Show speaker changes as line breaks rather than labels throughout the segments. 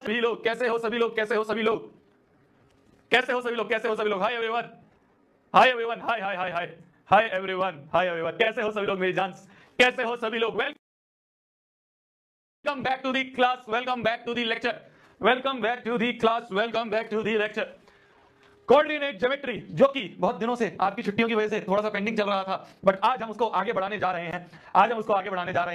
सभी लोग कैसे हो सभी लोग कैसे हो सभी लोग कैसे हो सभी लोग कैसे हो सभी लोग hi everyone hi everyone hi hi hi hi hi everyone hi everyone कैसे हो सभी लोग मेरी जान कैसे हो सभी लोग welcome back to the class welcome back to the lecture welcome back to the class welcome back to the lecture coordinate geometry जो कि बहुत दिनों से आपकी छुट्टियों की वजह से थोड़ा सा पेंडिंग चल रहा था बट आज हम उसको आगे बढ़ाने जा रहे हैं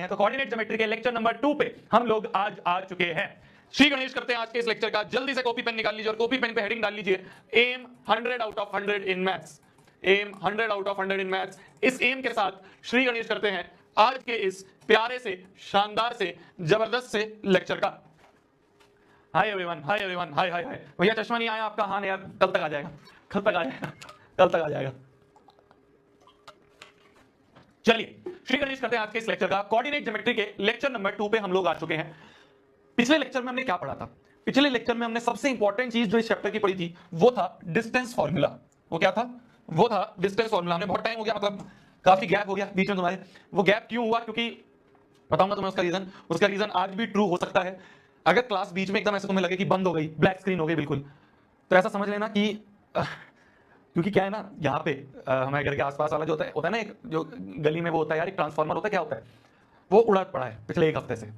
तो कोऑर्डिनेट ज्योमेट्री के लेक्चर नंबर 2 पे हम लोग आज आ चुके हैं। श्री गणेश करते हैं आज के इस लेक्चर का। जल्दी से कॉपी पेन निकाल लीजिए और कॉपी पेन पे हेडिंग डाल लीजिए M 100 out of 100 in maths. M 100 out of 100 in maths. इस एम के साथ श्री गणेश करते हैं आज के इस प्यारे से शानदार से जबरदस्त से लेक्चर का। Hi everyone hi everyone hi hi hi. भैया चश्मा नहीं आया आपका? हाँ यार कल तक आ जाएगा कल तक आ जाएगा कल तक आ जाएगा। चलिए श्री गणेश करते हैं आज के इस लेक्चर का। कोऑर्डिनेट ज्योमेट्री के लेक्चर नंबर 2 पे हम लोग आ चुके हैं। पिछले लेक्चर में हमने क्या पढ़ा था? पिछले लेक्चर में हमने सबसे इंपॉर्टेंट चीज जो इस चैप्टर की पढ़ी थी वो था डिस्टेंस फार्मूला। वो क्या था? वो था डिस्टेंस फार्मूला। हमने बहुत टाइम हो गया, मतलब काफी गैप हो गया बीच में तुम्हारे। वो गैप क्यों हुआ? क्योंकि बताऊंगा तुम्हें उसका रीजन आज भी ट्रू हो सकता है। अगर क्लास बीच में एकदम ऐसा तुम्हें लगे कि बंद हो गई, ब्लैक स्क्रीन हो गई बिल्कुल, तो ऐसा समझ लेना कि क्योंकि क्या है ना, यहाँ पे हमारे घर के आसपास वाला जो होता है ना, एक जो गली में वो होता है यार, एक ट्रांसफार्मर होता है, क्या होता है वो उड़ा पड़ा है पिछले एक हफ्ते से,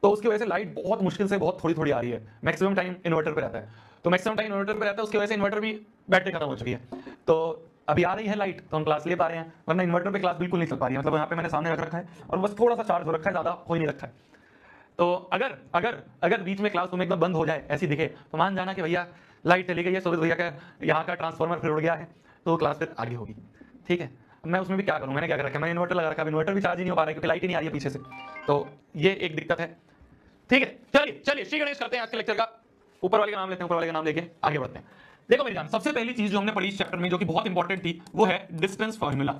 तो उसकी वजह से लाइट बहुत मुश्किल से बहुत थोड़ी थोड़ी आ रही है। मैक्सिमम टाइम इन्वर्टर पे रहता है, तो मैक्सिमम टाइम इन्वर्टर पे रहता है, उसकी वजह से इन्वर्टर भी बैटरी खत्म हो चुकी है। तो अभी आ रही है लाइट तो हम क्लास ले पा रहे हैं, वरना इन्वर्टर पे क्लास बिल्कुल नहीं चल पा रही है। मतलब यहाँ पे मैंने सामने रख रखा है और बस थोड़ा सा चार्ज हो रखा है, ज्यादा हो ही नहीं रखा है। तो अगर अगर अगर बीच में क्लास तुम्हें एकदम बंद हो जाए, ऐसी दिखे, तो मान जाना कि भैया लाइट चली गई है, सूरज भैया का यहाँ का ट्रांसफार्मर फिर उड़ गया है, तो क्लास फिर आगे होगी। ठीक है, मैं उसमें भी क्या करूँ, मैंने क्या कर रखा है, मैंने इन्वर्टर लगा रखा है, इन्वर्टर भी चार्ज ही नहीं हो पा रहा है क्योंकि लाइट ही नहीं आ रही है पीछे से, तो ये एक दिक्कत है। ठीक है, चलिए चलिए श्री गणेश करते हैं आज के लेक्चर का। ऊपर वाले का नाम लेते हैं, ऊपर वाले का नाम लेके आगे बढ़ते हैं। देखो मेरी जान, सबसे पहली चीज जो हमने पढ़ी इस चैप्टर में जो कि बहुत इंपॉर्टेंट थी वो है डिस्टेंस फार्मूला।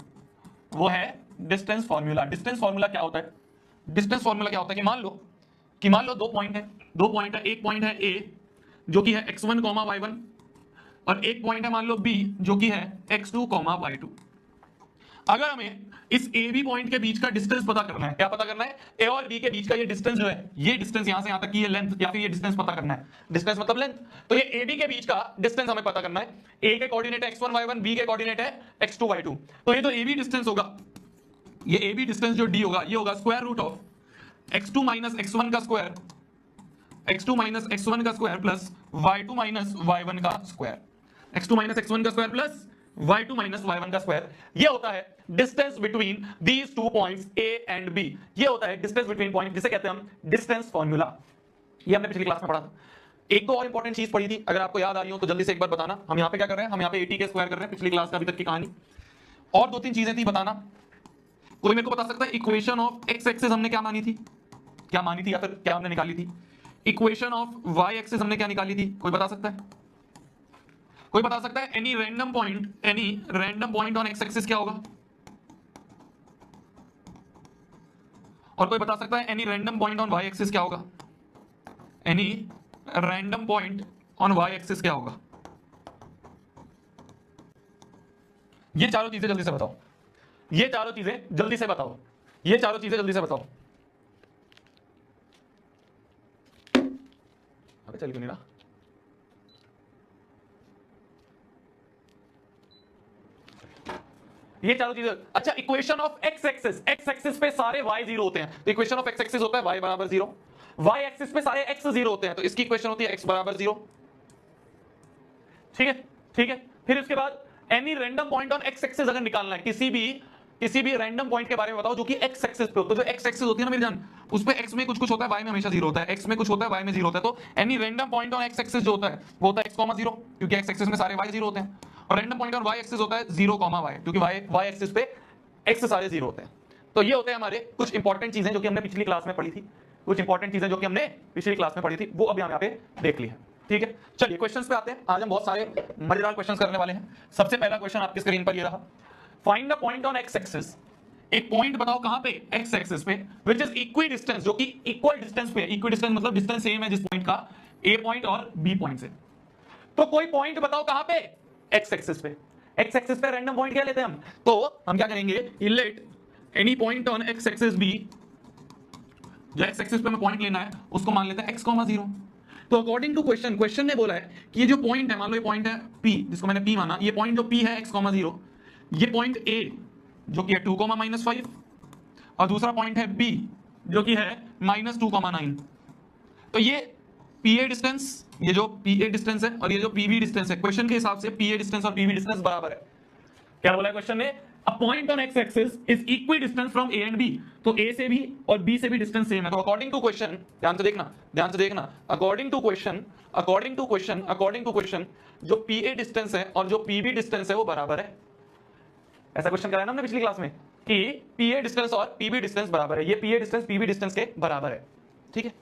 वो है डिस्टेंस फार्मूला। डिस्टेंस फार्मूला क्या होता है? डिस्टेंस फार्मूला क्या होता है कि मान लो दो पॉइंट है। एक पॉइंट है ए जो कि है x1, y1 और एक पॉइंट है मान लो b जो कि है x2, y2। अगर हमें इस ए बी पॉइंट के बीच का डिस्टेंस पता करना है, क्या पता करना है? ए और बी के बीच का ये डिस्टेंस जो है, ये डिस्टेंस यहां से यहां तक की ये लेंथ या फिर ये डिस्टेंस पता करना है। डिस्टेंस मतलब लेंथ, तो ये ए बी के बीच का डिस्टेंस हमें पता करना है। ए के कोऑर्डिनेट है x1, y1, बी के कोऑर्डिनेट है x2, y2। तो ये जो ए बी डिस्टेंस होगा, ये ए बी डिस्टेंस जो d होगा, ये होगा square root of x2 minus x1 का स्क्वायर, x2 माइनस x1 का square plus y2 minus y1 का स्क्वायर, x2 माइनस x1 का square plus y2 minus y1 का स्क्वायर। ये होता है distance between these two points a and b। ये होता है डिस्टेंस बिटवीन पॉइंट, जिसे कहते हैं हम डिस्टेंस फार्मूला। ये हमने पिछली क्लास में पढ़ा था। एक तो और इंपॉर्टेंट चीज पढ़ी थी, अगर आपको याद आ रही हो तो जल्दी से एक बार बताना। हम यहाँ पे क्या कर रहे हैं? हम यहाँ पे 80 के स्क्वायर कर रहे हैं, पिछली क्लास का अभी तक की कहानी। और दो तीन चीजें थी, बताना कोई मेरे को बता सकता है? इक्वेशन ऑफ एक्स एक्सिस हमने क्या मानी थी या फिर क्या हमने निकाली थी? इक्वेशन ऑफ वाई एक्सिस हमने क्या निकाली थी? कोई बता सकता है? कोई बता सकता है? Any random point on X axis क्या होगा? और कोई बता सकता है any random point on Y axis क्या होगा? Any random point on Y axis क्या होगा? ये चारों चीजें जल्दी से बताओ। ये चारों चीजें जल्दी से बताओ। अबे चल क्यों नहीं रहा? ये चारों चीजें। अच्छा, इक्वेशन ऑफ एक्स एक्सिस पे सारे y जीरो होते हैं, तो इक्वेशन ऑफ एक्स एक्सिस होता है y बराबर 0। y एक्सिस पे सारे x जीरो होते हैं, तो इसकी इक्वेशन होती है x बराबर 0। ठीक है। फिर इसके बाद any random point on X axis अगर निकालना है, किसी भी रैंडम पॉइंट के बारे में बताओ जो कि एक्स एक्सिस पे हो। तो जो एक्स एक्सिस होती है ना मेरी जान, उस पे एक्स में कुछ होता है, वाई में हमेशा 0 होता है। एक्स में कुछ होता है, वाई में 0 होता है। तो any random point on X axis जो होता है वो होता है x, 0, क्योंकि एक्स एक्सिस में सारे y 0 होते हैं। और random point on Y axis होता है 0, y, क्योंकि वाई एक्सिस पे एक्स सारे 0 होते हैं। तो ये होते हैं हमारे कुछ इंपॉर्टेंट चीजें जो कि हमने पिछली क्लास में पढ़ी थी। वो अभी हम यहाँ पे देख ली है। ठीक है, चलिए क्वेश्चंस पे आते हैं। आज हम बहुत सारे मजेदार क्वेश्चंस करने वाले हैं। सबसे पहला क्वेश्चन आपकी स्क्रीन पर ये रहा। Find the point on X axis. एक पॉइंट बताओ कहां पे? एक्स एक्सिस पे, विच इज इक्वी डिस्टेंस, जो कि इक्वल डिस्टेंस पे। इक्वी डिस्टेंस मतलब डिस्टेंस सेम है जिस पॉइंट का ए पॉइंट और बी पॉइंट से। तो कोई पॉइंट बताओ कहां पे? एक्स एक्सिस पे। एक्स एक्सिस पे रैंडम पॉइंट क्या लेते हैं हम? तो हम क्या करेंगे? Let any point on X axis be, जो एक्स एक्सिस पे हमें पॉइंट लेना है उसको मान लेते हैं x, 0। तो अकॉर्डिंग टू क्वेश्चन ने बोला है कि ये जो पॉइंट है, मान लो ये पॉइंट है P, जिसको मैंने P माना, ये पॉइंट जो P है x,0, ये पॉइंट A जो कि है 2,-5 और दूसरा पॉइंट है B जो कि है -2,9। तो ये PA डिस्टेंस, ये जो PA डिस्टेंस है और ये जो PB डिस्टेंस है, क्वेश्चन के हिसाब से PA डिस्टेंस और PB डिस्टेंस बराबर है। क्या बोला है क्वेश्चन ने? A point on x axis is equidistant from A and B। तो A से भी और B से भी डिस्टेंस सेम है। तो अकॉर्डिंग टू क्वेश्चन, ध्यान से देखना, अकॉर्डिंग टू क्वेश्चन जो PA डिस्टेंस है और जो PB डिस्टेंस है वो बराबर है। ऐसा क्वेश्चन कराया ना हमने पिछली क्लास में कि PA डिस्टेंस और PB डिस्टेंस बराबर है। ये PA डिस्टेंस PB डिस्टेंस के बराबर है। ठीक है,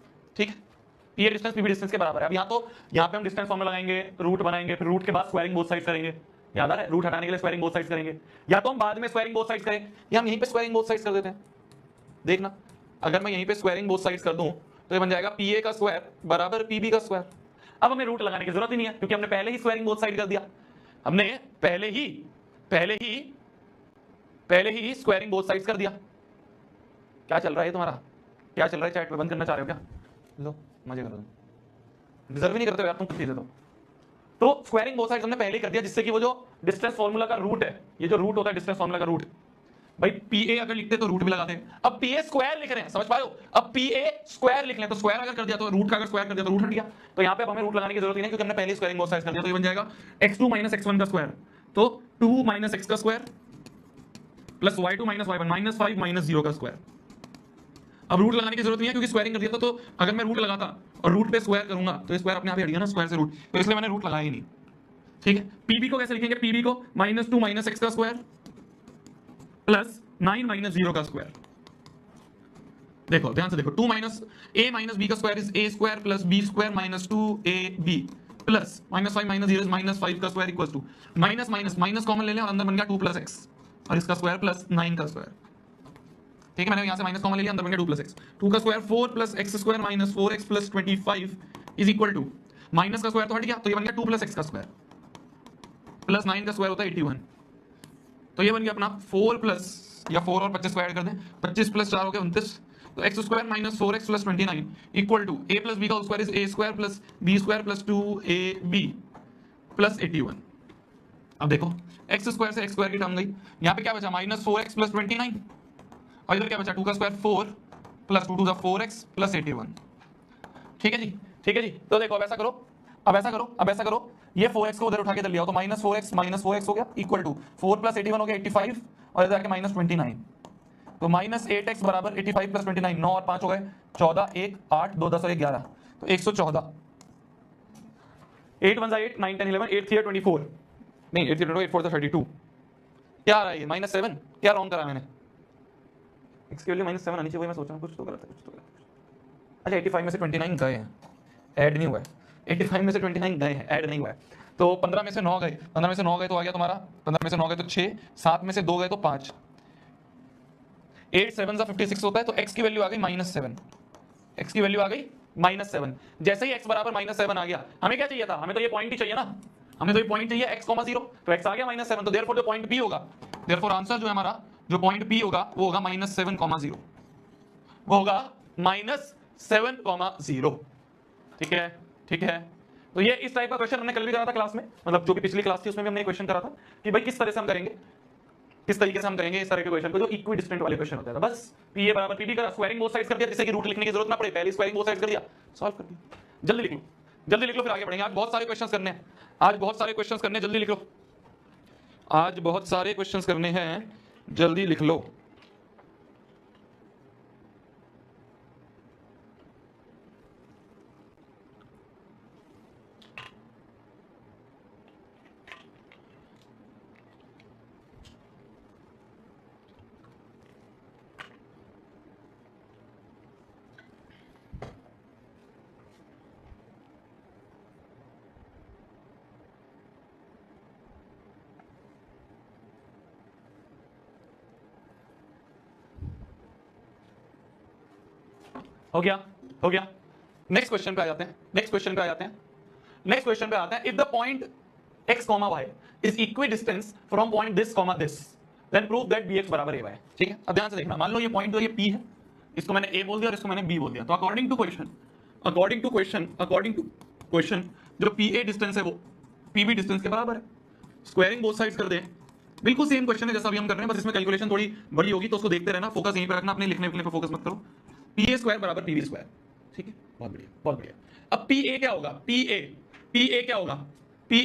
PA डिस्टेंस PB डिस्टेंस के बराबर है। अब यहाँ पे हम डिस्टेंस फॉर्मूला लगाएंगे, रूट बनाएंगे, फिर रूट के बाद स्क्वायरिंग बोथ साइड्स करेंगे। याद आ रहा है? रूट हटाने के लिए स्क्वायरिंग बोथ साइड्स करेंगे, या तो हम बाद में स्क्वायरिंग बोथ साइड्स करें या हम यहीं पे स्क्वायरिंग बोथ साइड्स कर देते हैं। देखना, अगर मैं यहीं पे स्क्वायरिंग बोथ साइड्स कर दूं तो ये बन जाएगा PA का स्क्वायर बराबर PB का स्क्वायर। अब हमें रूट लगाने की जरूरत ही नहीं है क्योंकि हमने पहले ही स्क्वायरिंग बोथ साइड कर दिया। हमने पहले ही स्क्वायरिंग बोथ साइड्स कर दिया। क्या चल रहा है तुम्हारा? क्या चल रहा है? चैट में बंद करना चाह रहे हो क्या? लो मजे करो, डिजर्व ही नहीं करते हो यार तुम कुछ चीजें। तो स्क्वायरिंग बोथ साइड्स हमने पहले ही कर दिया, जिससे कि वो जो डिस्टेंस फार्मूला का रूट है, ये जो रूट होता है डिस्टेंस फार्मूला का रूट, भाई PA अगर लिखते तो रूट भी लगाते हैं। अब PA स्क्वायर लिख रहे हैं, समझ पाए हो? अब PA स्क्वायर लिख लें तो स्क्वायर अगर कर दिया तो रूट का अगर स्क्वायर कर दिया तो रूट हट गया। तो यहाँ पे अब हमें रूट लगाने की जरूरत ही नहीं क्योंकि हमने पहले स्क्वायरिंग बोथ साइड्स कर दिया। तो ये बन जाएगा x2 - x1 का स्क्वायर, तो 2 - x का स्क्वायर प्लस y2 - y1 -5 - 0 का स्क्वायर। अब रूट लगाने की जरूरत नहीं है क्योंकि स्क्वायरिंग कर दिया था। तो अगर मैं रूट लगाता और रूट पे स्क्वायर करूंगा तो स्क्वायर अपने आप ही हट गया ना स्क्वायर से रूट, तो इसलिए मैंने रूट लगाया ही नहीं। ठीक है, PB को कैसे लिखेंगे? PB को -2 - x का स्क्वायर प्लस 9 - 0 का स्क्वायर। देखो ध्यान से देखो, 2 - a - b का square is a square plus b square -2ab plus -5 - 0 is -5 का square equals to minus common ले लें और अंदर बन गया 2 + x और इसका स्क्वायर प्लस 9 का स्क्वायर। ठीक है, मैंने यहां से माइनस कॉमन ले लिया, अंदर बन गया 2 + x, 2 का square 4 + x square -4x + 25 is equal to minus का स्क्वायर तो हट गया, तो ये बन गया 2 + x का स्क्वायर प्लस 9 का स्क्वायर होता है 81। तो ये बन गया अपना 4 प्लस या 4 और 25 को ऐड कर दें, 25 + 4 हो गया 29। तो x square -4x + 29 equal to a + b का square is a square plus b square plus 2ab plus 81। अब देखो x स्क्वायर से x स्क्वायर की टर्म गई, यहाँ पे क्या बचा -4x + 29 और इधर क्या बचा 2 का स्क्वायर 4 प्लस 2 = 4x प्लस 81। ठीक है जी। तो देखो अब ऐसा करो, ये 4x को उधर उठा के इधर लिया तो -4x हो गया इक्वल टू 4 + 81 हो गया 85 और इधर आके -29। तो -8x बराबर 85 + 29, 9 और 5 हो गए 14, 1 8 2 10 और 1 11, तो 114। 8 1 8 9 10 11 8 3 24 नहीं 8 3 8 4 32। क्या आ रहा है ये -7? क्या रॉन्ग करा मैंने? x के लिए -7 आनी चाहिए, मैं सोच रहा हूँ कुछ तो गलत है। अच्छा 85 में से 29 गए हैं, ऐड नहीं हुआ है। 85 में से 29 गए हैं, ऐड नहीं हुआ है। तो 15 में से 9 गए, 15 में से 9 गए तो आ गया तुम्हारा, 15 में से 9 गए तो 6, 7 में से 2 गए तो 5, 8 7 = 56 होता है। तो x की वैल्यू आ गई -7, x की वैल्यू आ गई -7। जैसे ही x बराबर -7 आ गया, हमें क्या चाहिए था? हमें तो ये पॉइंट ही चाहिए ना, हमें तो ये पॉइंट चाहिए x, 0, तो x आ गया -7। तो देयरफॉर जो पॉइंट P होगा, देयरफॉर आंसर जो है हमारा, जो पॉइंट P होगा वो होगा -7, 0, वो होगा -7, 0। ठीक है। तो ये इस टाइप का क्वेश्चन हमने कल भी करा था क्लास में, मतलब जो कि पिछली क्लास थी उसमें भी हमने क्वेश्चन करा था कि भाई किस तरह से हम करेंगे, किस तरीके से हम करेंगे इस तरह के क्वेश्चन को जो इक्विडिस्टेंट वाले क्वेश्चन होते हैं। बस PA बराबर PB का स्क्वायरिंग बोथ साइड्स कर दिया, जिससे कि रूट लिखने की जरूरत ना पड़े, पहले स्क्वायरिंग बोथ साइड्स कर दिया, सॉल्व कर दिया। जल्दी लिख लो फिर आगे बढ़ेंगे। आज बहुत सारे क्वेश्चंस करने हैं, जल्दी लिख लो। आज बहुत सारे क्वेश्चंस करने हैं, जल्दी लिख लो। हो गया। नेक्स्ट क्वेश्चन पे आ जाते हैं। If the point x, y is equidistance from point this, then prove that bx बराबर ay। ठीक है, अब ध्यान से देखना, मान लो ये पॉइंट जो ये P है, इसको मैंने a बोल दिया और इसको मैंने b बोल दिया। तो अकॉर्डिंग टू क्वेश्चन जो पी ए डिस्टेंस है वो पी बी डिस्टेंस के बराबर है, स्क्वायरिंग बोथ साइड्स कर दें, बिल्कुल सेम क्वेश्चन है जैसा अभी हम कर रहे हैं, बस इसमें कैलकुलेशन थोड़ी बड़ी होगी तो उसको देखते रहना, फोकस यहीं पे रखना, अपने लिखने पे फोकस मत करो। पी ए स्क्वायर बराबर पी बी स्क्वायर, ठीक है, बहुत बढ़िया बहुत बढ़िया। अब पी ए क्या होगा, पी ए क्या होगा, पी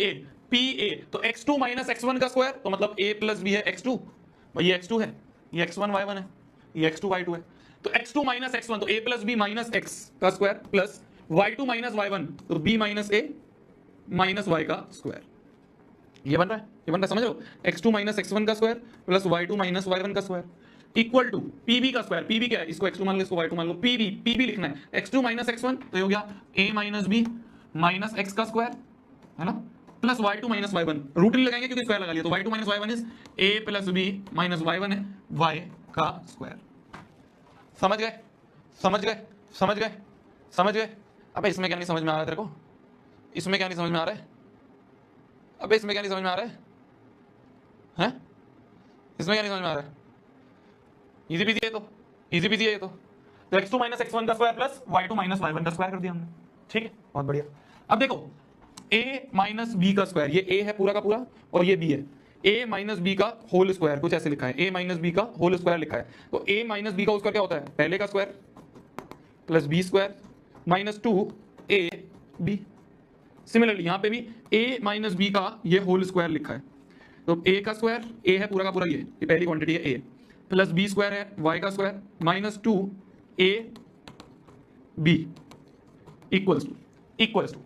ए तो x2 माइनस x1 का स्क्वायर, तो मतलब a प्लस बी है x2, ये x2 है, ये x1 y1 है, ये x2 y2 है, तो x2 माइनस x1 तो a plus B minus x का square plus y2 minus y1 तो b minus a minus y का स्क्वायर, ये बन रहा है, ये बन रहा है, समझ लो, x2 माइनस x1 का square plus y2 minus y1 का स्क्वायर इक्वल टू pb का स्क्वायर, pb क्या है, इसको x2 मान लो, इसको y2 मान लो, pb लिखना है, x2 माइनस x1 तो ये हो गया a minus b minus x का स्क्वायर, है ना, plus y2 minus y1, root नहीं लगाएंगे क्योंकि स्क्वायर लगा लिया, तो y2 minus y1 is a plus b minus y1 है y का स्क्वायर। समझ गए समझ गए समझ गए समझ गए। अबे इसमें क्या नहीं समझ में आ रहा है तेरे को, इसमें क्या नहीं समझ में आ रहा है, अबे इसमें क्या नहीं समझ में आ रहा है, हैं, इसमें क्या नहीं समझ में आ रहा है, इजी पीजी है, तो इजी पीजी है ये तो x2 माइनस x1 का square plus y2 minus y1 का स्क्वायर कर दिया हमने, ठीक है, बहुत बढ़िया। अब देखो a माइनस बी का स्क्वायर, ये a है पूरा का पूरा और ये b है, a माइनस बी का होल स्क्वायर कुछ ऐसे लिखा है, a माइनस बी का होल स्क्वायर लिखा है, तो a माइनस बी का होल स्क्वायर क्या होता है, पहले का square plus B square minus 2 ab। Similarly यहां पे भी a माइनस बी का ये होल स्क्वायर लिखा है, तो a का स्क्वायर, a है पूरा का पूरा, ये पहली क्वांटिटी है a, प्लस b स्क्वायर है y का square minus 2ab equals to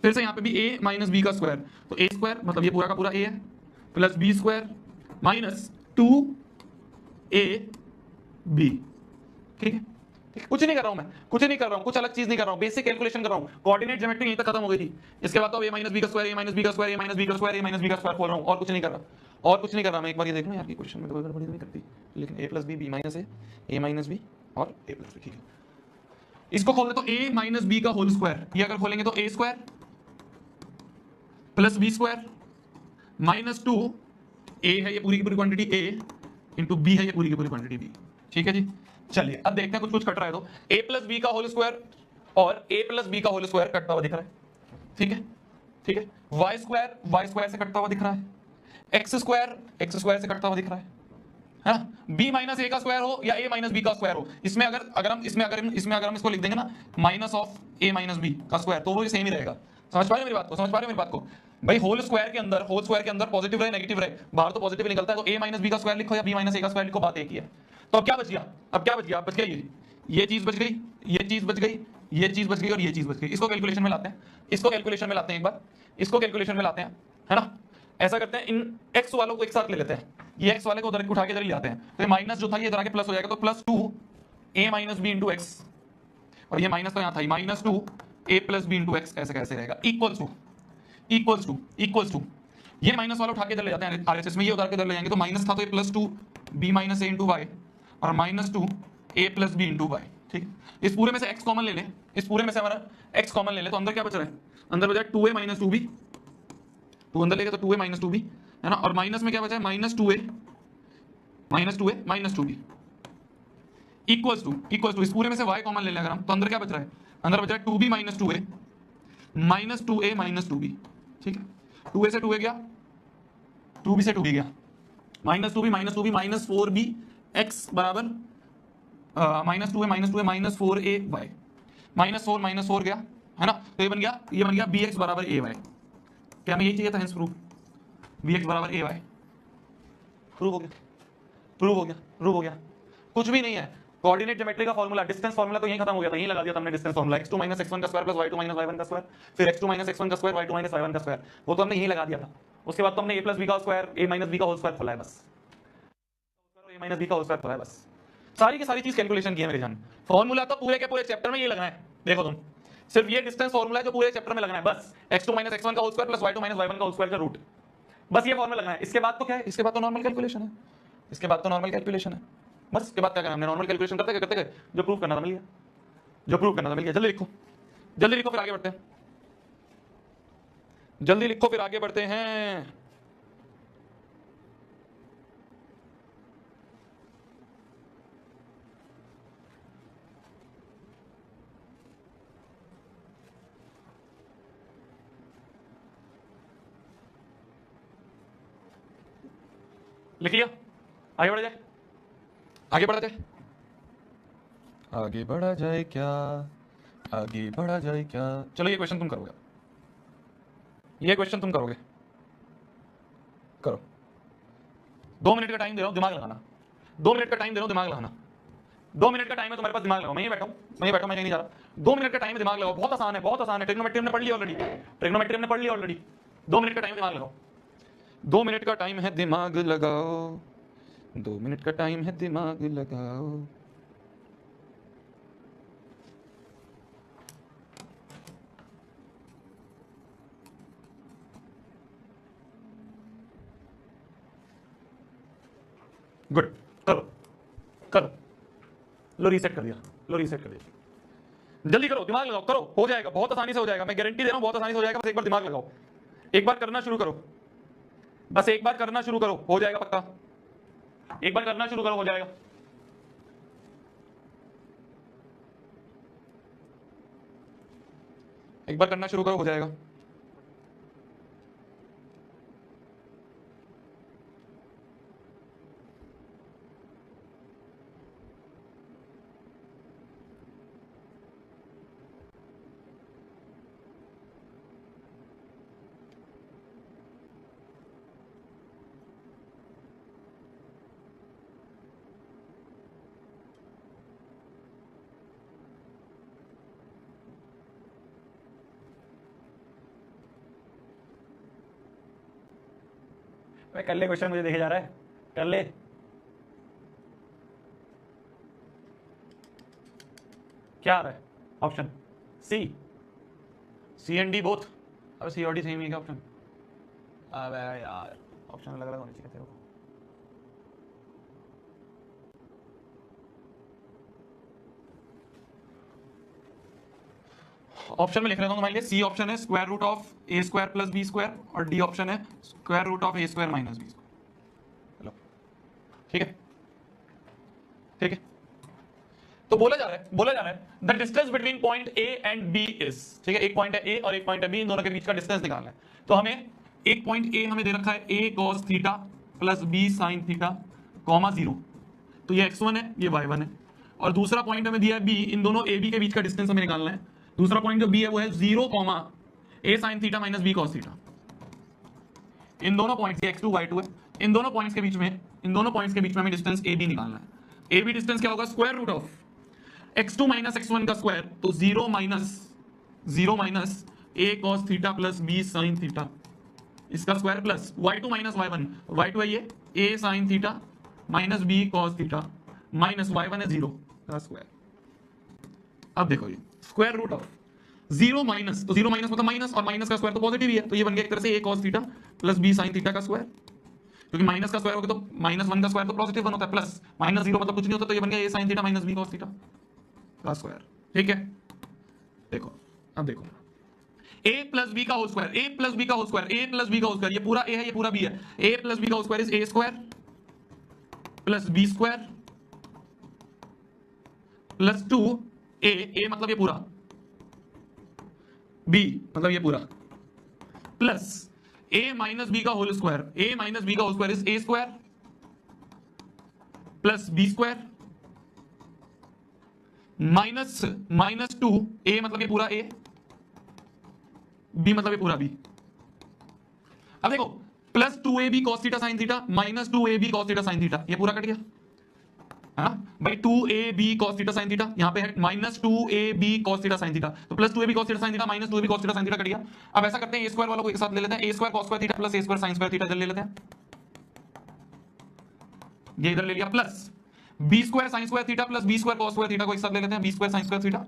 फिर से यहाँ पे भी a माइनस बी का स्क्वायर, तो a स्क्वायर मतलब ये पूरा का पूरा a है plus b square minus 2ab, ठीक है, कुछ नहीं कर रहा हूं मैं, कुछ नहीं कर रहा हूं, कुछ अलग चीज नहीं कर रहा हूं, बेसिक कैलकुलेशन कर रहा हूं, कोऑर्डिनेट ज्योमेट्री यहीं तक खत्म हो गई थी, इसके बाद तो a माइनस बी का स्क्वायर, a माइनस बी का स्क्वायर, a माइनस बी का स्क्वायर, a माइनस बी का स्क्वायर खोल रहा हूं, और कुछ नहीं कर रहा, और कुछ नहीं कर रहा मैं। एक बार ये देख लो यार, ये क्वेश्चन में तो गड़बड़ी नहीं करती, लेकिन a plus B, B minus A minus B और a प्लस बी, ठीक है, इसको खोल दे तो a माइनस बी का होल स्क्वायर, ये अगर खोलेंगे तो a square plus B square minus 2 a है ये पूरी की पूरी क्वांटिटी a इंटू बी है ये पूरी की पूरी क्वांटिटी b, ठीक है जी। चलिए अब देखते हैं कुछ कुछ कट रहा है, तो a प्लस बी का होल स्क्वायर और a प्लस बी का होल स्क्वायर कटता हुआ दिख रहा है, ठीक है, ठीक है, y स्क्वायर से कटता हुआ दिख रहा है, x स्क्वायर से कटता हुआ दिख रहा है ना, b माइनस a का स्क्वायर हो या a माइनस b का स्क्वायर हो, इसमें अगर हम इसको लिख देंगे ना minus of a minus b का स्क्वायर, तो वो सेम ही रहेगा। समझ पा रहे हो मेरी बात को, समझ पा रहे हो मेरी बात को भाई, होल स्क्वायर के अंदर पॉजिटिव रहे नेगेटिव रहे, बाहर तो पॉजिटिव निकलता है, तो a माइनस बी का स्क्वायर लिखो या b माइनस a का स्क्वायर लिखो, बात एक ही है। तो अब क्या बच गया, बच गया ये चीज बच गई, ये चीज बच गई, ये चीज बच गई और ये चीज बच गई। इसको कैलकुलेशन में लाते हैं, एक बार इसको कैलकुलेशन में लाते हैं, है ना, ऐसा करते हैं, इन x वालों को एक साथ ले लेते हैं, ये x वाले को उधर उठा के इधर ले आते हैं, तो ये माइनस जो था ये इधर आके प्लस हो जाएगा, तो plus 2 a minus B into X, और ये माइनस तो यहाँ था minus 2 a plus B into X, ऐसे कैसे रहेगा, इक्वल्स टू ये माइनस वाला उठा के इधर ले जाते हैं आरएचएस में, ये उधर के इधर ले जाएंगे, तो माइनस था तो ये plus 2 b minus a into y और minus 2 a plus B into y, ठीक है। इस पूरे में से x कॉमन ले ले, इस पूरे में से हमारा x कॉमन ले ले, तो अंदर क्या बच रहा है, अंदर बचा 2a माइनस 2b, तो अंदर लेके तो 2a माइनस 2b है ना, और माइनस में क्या बचा है minus 2a minus 2b equals to इस पूरे में से y कॉमन ले लें अगर हम, तो अंदर क्या बच रहा है, अंदर बच रहा है 2b minus 2a minus 2a minus 2b, ठीक है, 2a से 2a गया, 2b से 2b गया, minus 2b minus 4b x बराबर minus 2a minus 4a y, minus 4 गया, है ना, तो ये बन गया bx बराबर a y, क्या हमें यही चाहिए था, हेंस प्रूफ bx बराबर a y, प्रूव हो गया, कुछ भी नहीं है, कोऑर्डिनेट ज्योमेट्री का फार्मूला, डिस्टेंस फार्मूला तो यहीं खत्म हो गया था, यहीं लगा दिया था हमने distance formula, x2 minus x1 का square plus y2 minus y1 का स्क्वायर, फिर x2 माइनस x1 का स्क्वायर y2 माइनस y1 का स्क्वायर, वो तो हमने यहीं लगा दिया था। उसके बाद तो हमने a प्लस b का स्क्वायर a माइनस b का होल स्क्वायर खोला है, बस a माइनस b का होल स्क्वायर खोला है, बस सारी की सारी चीज कैलकुलेशन की है मेरे जान। फार्मूला तो पूरे के पूरे चैप्टर में ये लगना है, देखो तुम, सिर्फ ये डिस्टेंस फार्मूला है जो पूरे चैप्टर में लगना है, बस x2 माइनस x1 का whole square plus y2 minus y1 का होल स्क्वायर का रूट, बस ये फार्मूला लगना है। इसके बाद तो क्या है, इसके बाद तो नॉर्मल कैलकुलेशन है, बस इसके बाद क्या करना, हमने नॉर्मल कैलकुलेशन करते गए, जो प्रूफ करना था मिल गया, जल्दी लिखो फिर आगे बढ़ते हैं, लिख लिया? आगे बढ़ा जाए, आगे बढ़ा जाए, आगे बढ़ा जाए क्या, आगे बढ़ा जाए क्या? चलो ये क्वेश्चन तुम करोगे, ये क्वेश्चन तुम करोगे, करो। 2 मिनट का टाइम दे रहा हूं, दिमाग लगाना। 2 मिनट का टाइम दे रहा हूं, दिमाग लगाना। 2 मिनट का टाइम है, तुम्हारे पास दिमाग लगाओ। मैं ही बैठा हूं, मैं ही बैठा हूं, मैं कहीं नहीं जा रहा। 2 मिनट का टाइम है, दिमाग लगाओ। बहुत आसान है, बहुत आसान है। ट्रिग्नोमेट्री हमने पढ़ ली ऑलरेडी, ट्रिग्नोमेट्री हमने पढ़ ली ऑलरेडी। 2 मिनट का टाइम है, दिमाग लगाओ। 2 मिनट का टाइम है, दिमाग लगाओ। 2 मिनट का टाइम है, दिमाग लगाओ। गुड, करो करो। लो रीसेट कर दिया, लो रीसेट कर दिया। जल्दी करो, दिमाग लगाओ, करो, हो जाएगा, बहुत आसानी से हो जाएगा। मैं गारंटी दे रहा हूं, बहुत आसानी से हो जाएगा। बस एक बार दिमाग लगाओ, एक बार करना शुरू करो, बस एक बार करना शुरू करो, हो जाएगा पक्का। एक बार करना शुरू करो, हो जाएगा। एक बार करना शुरू करो, हो जाएगा। कर ले क्वेश्चन, मुझे देखे जा रहा है, कर ले। क्या आ रहा है? Option C, C and D both. अब सी और डी सेम ही क्या ऑप्शन? अबे यार, ऑप्शन अलग अलग होने चाहिए थे। ऑप्शन में लिख रहा हूं तुम्हारे लिए। सी ऑप्शन है square root of A square plus B square, और डी ऑप्शन है square root of A square minus B square. चलो ठीक है, ठीक है। तो बोला जा रहा है the distance between point A and B is, ठीक है, एक पॉइंट है ए और एक पॉइंट है बी, इन दोनों के बीच का डिस्टेंस निकालना है। तो हमें एक पॉइंट ए हमें दे रखा है A cos theta plus B sin theta comma 0, तो ये x1 है, ये y1 है। और दूसरा पॉइंट हमें दिया है b, इन दोनों ए बी के बीच का डिस्टेंस हमें निकालना है। दूसरा पॉइंट जो b है वो है 0 comma a sin theta minus b cos theta. इन दोनों पॉइंट्स, ये x2 y2 है, इन दोनों पॉइंट्स के बीच में, इन दोनों पॉइंट्स के बीच में हमें डिस्टेंस ab निकालना है। ab डिस्टेंस क्या होगा? Square root of x2 minus x1 का स्क्वायर, तो 0 minus a cos theta plus b sin theta, इसका square plus y2 minus y1, y2 है ये a sin theta minus b cos theta minus y1 है 0 का square. अब देखो ये स्क्वायर रूट ऑफ 0 माइनस, तो 0 माइनस मतलब माइनस, और माइनस का स्क्वायर तो पॉजिटिव ही है, तो ये बन गया एक तरह से a cos theta plus b sin theta का स्क्वायर, क्योंकि माइनस का स्क्वायर हो गया तो माइनस 1 का स्क्वायर तो पॉजिटिव 1 होता है, प्लस माइनस 0 मतलब कुछ नहीं होता, तो ये बन गया a sin theta minus b cos theta का स्क्वायर। ठीक है, देखो अब देखो a प्लस बी का whole square, a plus b का whole square, a plus b का होल स्क्वायर, ये पूरा a है, ये पूरा b है। a प्लस बी का whole square is a square plus b square plus 2a, a मतलब ये पूरा, b मतलब ये पूरा, प्लस a माइनस बी का whole square, a minus B का whole square is a square plus b square minus 2a मतलब ये पूरा a, b मतलब ये पूरा b। अब देखो plus 2ab cos theta sin theta minus 2ab cos theta sin theta, ये पूरा कट गया है ना भाई। 2ab cos theta sin theta, यहां पे है minus 2ab cos theta sin theta, तो plus 2ab cos theta sin theta minus 2ab cos theta sin theta cut गया। अब ऐसा करते हैं, a स्क्वायर वालों को एक साथ ले लेते हैं, a square cos square theta plus a square sin square theta ले लेते हैं, ये इधर ले लिया, plus b square sin square theta plus b square cos square theta को एक साथ ले लेते हैं, b square sin square theta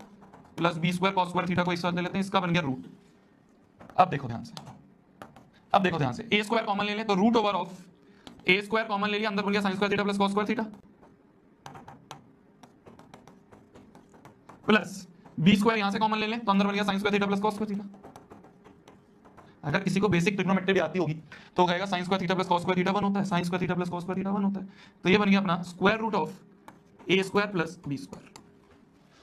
plus b square cos square theta को एक साथ ले लेते हैं, इसका बन गया रूट। अब देखो ध्यान से, अब देखो ध्यान से, a स्क्वायर कॉमन ले लें तो root over of a square common ले लिया, अंदर बन गया sin square theta plus cos square theta plus b square यहां से कॉमन ले लें तो अंदर बन गया sin square theta plus cos square theta. अगर किसी को बेसिक ट्रिग्नोमेट्री भी आती होगी तो कहेगा sin square theta plus cos square theta 1 होता है, sin square theta plus cos square theta 1 होता है, तो ये बन गया अपना square root of a square plus b square,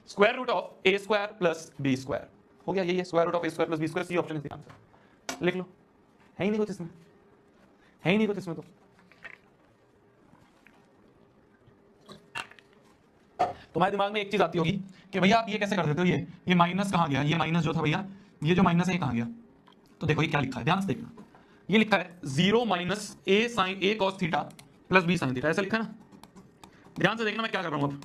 square root of a square plus b square हो गया, यही है square root of a square plus b square. C option is the answer, लिख लो। है ही नहीं कुछ इसमें, है ही नहीं कुछ इसमें तो। तुम्हारे दिमाग में एक चीज आती होगी कि भैया आप ये कैसे कर देते हो, ये माइनस कहाँ गया, ये माइनस जो था भैया, ये जो माइनस है ये कहाँ गया। तो देखो ये क्या लिखा है, ध्यान से देखना, ये लिखा है 0 minus a sine a cos theta plus b sine theta, ऐसा लिखा है ना। ध्यान से देखना मैं क्या कर रहा हूं अब,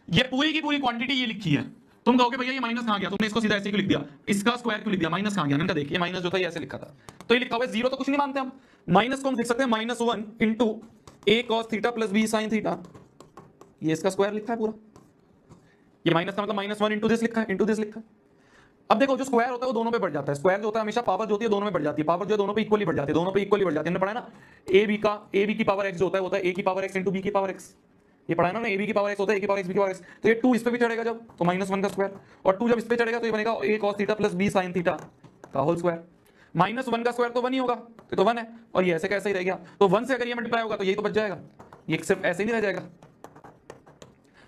ये पूरी की पूरी क्वांटिटी ये लिखी है। तुम कहोगे भैया ये माइनस कहां गया, तुमने इसको सीधा ऐसे क्यों लिख दिया, इसका स्क्वायर क्यों लिख दिया, माइनस कहां गया। मैंने कहा देखिए माइनस जो था ये ऐसे लिखा था, तो ये लिखा हुआ है 0 तो कुछ नहीं मानते हम, माइनस को हम लिख सकते हैं -1 into a cos theta plus b sine theta, ये इसका स्क्वायर लिखा है पूरा, ये माइनस का मतलब -1 इंटू दिस लिखा है, इंटू दिस लिखा है। अब देखो जो स्क्वायर होता है वो दोनों पे बढ़ जाता है, स्क्वायर जो होता है हमेशा पावर जो होती है दोनों में बढ़ जाती है, पावर जो है दोनों पे इक्वली बढ़ जाती है, दोनों पे इक्वली बढ़ जाती है। हमने पढ़ा है ना ए बी की पावर x जो होता है a की पावर x इंटू बी की पावर x, ये पढ़ा है ना, ए बी की पावर x होता है a की पावर x बी की पावर x, तो ये 2 इस पे भी चढ़ेगा जब, तो -1 का स्क्वायर, और 2 जब इस पे चढ़ेगा तो ये बनेगा a cos theta plus b sin theta का होल स्क्वायर। -1 का स्क्वायर तो 1 ही होगा, तो 1 है, और ये ऐसे कैसे ही रह गया, तो 1 से अगर ये मल्टीप्लाई होगा तो ये तो बच जाएगा, ये सिर्फ ऐसे ही नहीं रह जाएगा।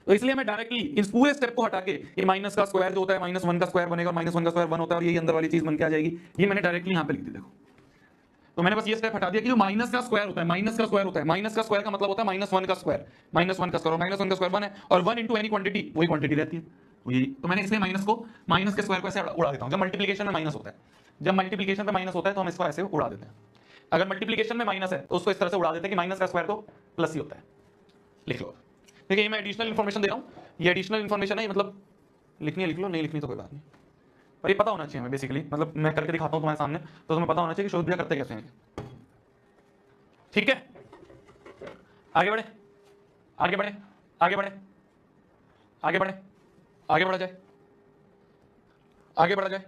तो इसलिए मैं डायरेक्टली इस पूरे स्टेप को हटा के ये माइनस का स्क्वायर जो होता है -1 का स्क्वायर बनेगा, -1 का स्क्वायर 1 होता है, और यही अंदर वाली चीज बन के आ जाएगी, ये मैंने डायरेक्टली यहां पे लिख दी। देखो तो मैंने बस ये स्टेप हटा दिया कि जो माइनस का स्क्वायर होता है, माइनस का स्क्वायर होता है, माइनस का स्क्वायर का मतलब होता है -1 का स्क्वायर, -1 का स्क्वायर, और -1 का स्क्वायर 1 है, और 1 इंटू एनी क्वांटिटी वही क्वांटिटी रहती है, वही। तो मैंने इसलिए माइनस को, माइनस के स्क्वायर को ऐसे उड़ा देता हूं। जब मल्टीप्लिकेशन में माइनस होता है, जब मल्टीप्लिकेशन में माइनस होता है तो हम इसको ऐसे उड़ा देते हैं। अगर मल्टीप्लिकेशन में माइनस है तो उसको इस तरह से उड़ा देते हैं कि माइनस का स्क्वायर तो प्लस ही होता है। लिख लो, ठीक है, ये मैं एडिशनल इन्फॉर्मेशन दे रहा हूं, ये एडिशनल इन्फॉर्मेशन है, मतलब लिखनी है लिख लो, नहीं लिखनी तो कोई बात नहीं, पर ये पता होना चाहिए हमें बेसिकली, मतलब मैं करके दिखाता हूं तुम्हारे सामने तो तुम्हें पता होना चाहिए कि शोध करते कैसे हैं। ठीक है, आगे बढ़े, आगे बढ़े, आगे बढ़े, आगे बढ़े, आगे बढ़ा जाए, आगे बढ़ा जाए।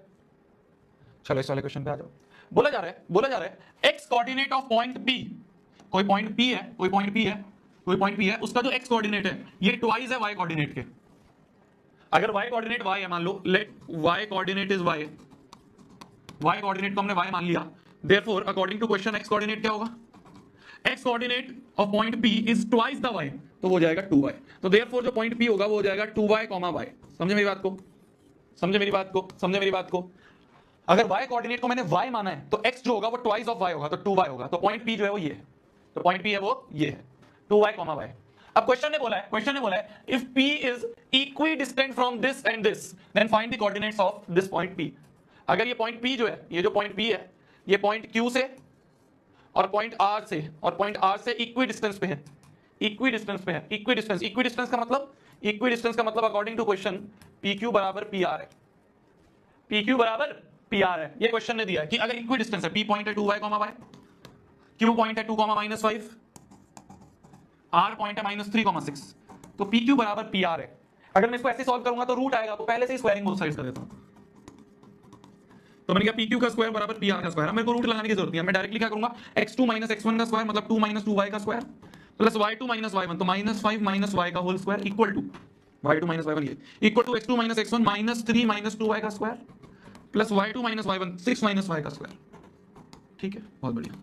चलो इस वाले क्वेश्चन पे आ जाओ। बोला जा रहा है x coordinate of point P, कोई पॉइंट पी है, कोई पॉइंट पी है, कोई पॉइंट पी है, उसका जो एक्स कोऑर्डिनेट है ये ट्वाइस है वाई कोऑर्डिनेट के। अगर y कोऑर्डिनेट y है, मान लो let y coordinate is y, y coordinate को हमने y मान लिया, therefore according to question x coordinate क्या होगा, x coordinate of point p is twice the y, तो वो हो जाएगा 2y, तो देयरफॉर जो पॉइंट p होगा वो हो जाएगा 2y, y। समझे मेरी बात को, समझे मेरी बात को, समझे मेरी बात को। अगर y कोऑर्डिनेट को मैंने y माना है तो x जो होगा वो ट्वाइस ऑफ y होगा, तो 2y होगा, तो पॉइंट p जो है वो ये है, तो पॉइंट p है वो ये है 2y, y। अब क्वेश्चन ने बोला है if p is equidistant from this and this then find the coordinates of this point p। अगर ये पॉइंट p जो है, ये जो पॉइंट p है, ये पॉइंट q से और पॉइंट r से, और पॉइंट r से इक्वी डिस्टेंस पे है, इक्वी डिस्टेंस पे है, इक्वी डिस्टेंस, इक्वी डिस्टेंस का मतलब, इक्वी डिस्टेंस का मतलब अकॉर्डिंग टू क्वेश्चन pq बराबर pr है, pq बराबर pr है। ये क्वेश्चन ने दिया है कि अगर इक्वी डिस्टेंस है, p पॉइंट है 2y, y, q पॉइंट है 2, -5, r पॉइंट है -3, -6, तो pq बराबर pr है। अगर मैं इसको ऐसे सॉल्व करूंगा तो रूट आएगा, तो पहले से ही स्क्वायरिंग बोथ साइड्स कर देता हूं, तो मैंने कहा pq का स्क्वायर बराबर pr का स्क्वायर। मेरे को रूट लगाने की जरूरत नहीं है, मैं डायरेक्टली क्या करूंगा, x2 - x1 का स्क्वायर मतलब 2 - 2y का स्क्वायर प्लस y2 - y1, तो -5 - y का whole square equal to y2 - y1, ये equal to x2 - x1 -3 - 2y का square plus y2 - y1 6 - y का स्क्वायर। ठीक है, बहुत बढ़िया।